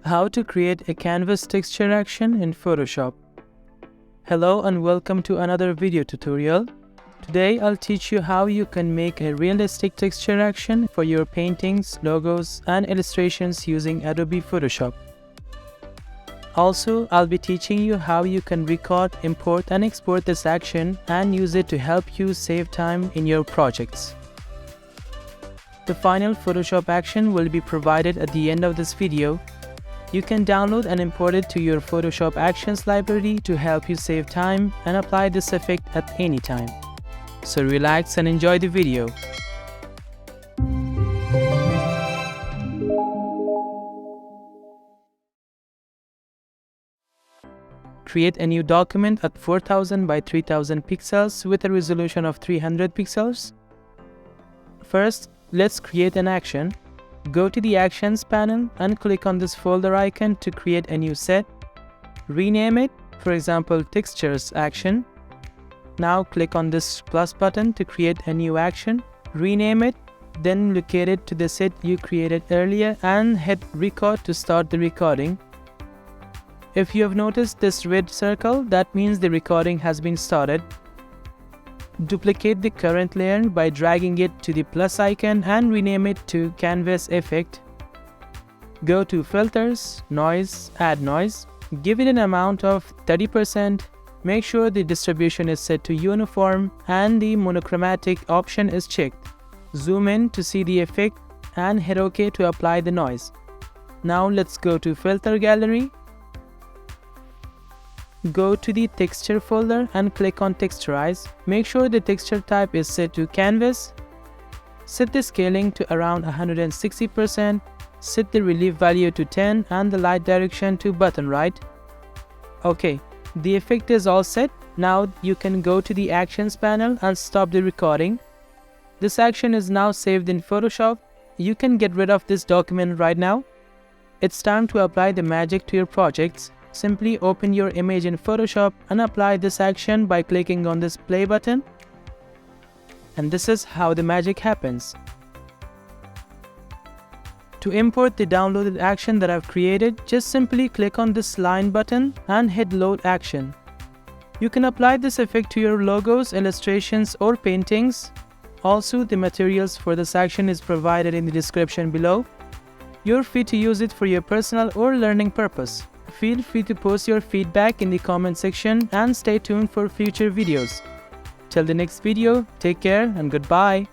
How to create a canvas texture action in Photoshop. Hello and welcome to another video tutorial. Today I'll teach you how you can make a realistic texture action for your paintings, logos, and illustrations using Adobe Photoshop. Also, I'll be teaching you how you can record, import, and export this action and use it to help you save time in your projects. The final Photoshop action will be provided at the end of this video. You can download and import it to your Photoshop Actions library to help you save time and apply this effect at any time. So relax and enjoy the video. Create a new document at 4000 by 3000 pixels with a resolution of 300 pixels. First, let's create an action. Go to the Actions panel and click on this folder icon to create a new set. Rename it, for example, Textures Action. Now click on this plus button to create a new action. Rename it, then locate it to the set you created earlier and hit Record to start the recording. If you have noticed this red circle, that means the recording has been started. Duplicate the current layer by dragging it to the plus icon and rename it to Canvas Effect. Go to Filters, Noise, Add Noise. Give it an amount of 30%. Make sure the distribution is set to uniform and the monochromatic option is checked. Zoom in to see the effect and hit OK to apply the noise. Now let's go to Filter Gallery. Go to the Texture folder and click on Texturize. Make sure the texture type is set to Canvas. Set the scaling to around 160%. Set the relief value to 10 and the light direction to button right. Okay, the effect is all set. Now you can go to the Actions panel and stop the recording. This action is now saved in Photoshop. You can get rid of this document right now. It's time to apply the magic to your projects. Simply open your image in Photoshop and apply this action by clicking on this play button. And this is how the magic happens. To import the downloaded action that I've created, just simply click on this line button and hit Load Action. You can apply this effect to your logos, illustrations, or paintings. Also, the materials for this action is provided in the description below. You're free to use it for your personal or learning purpose. Feel free to post your feedback in the comment section and stay tuned for future videos. Till the next video, take care and goodbye.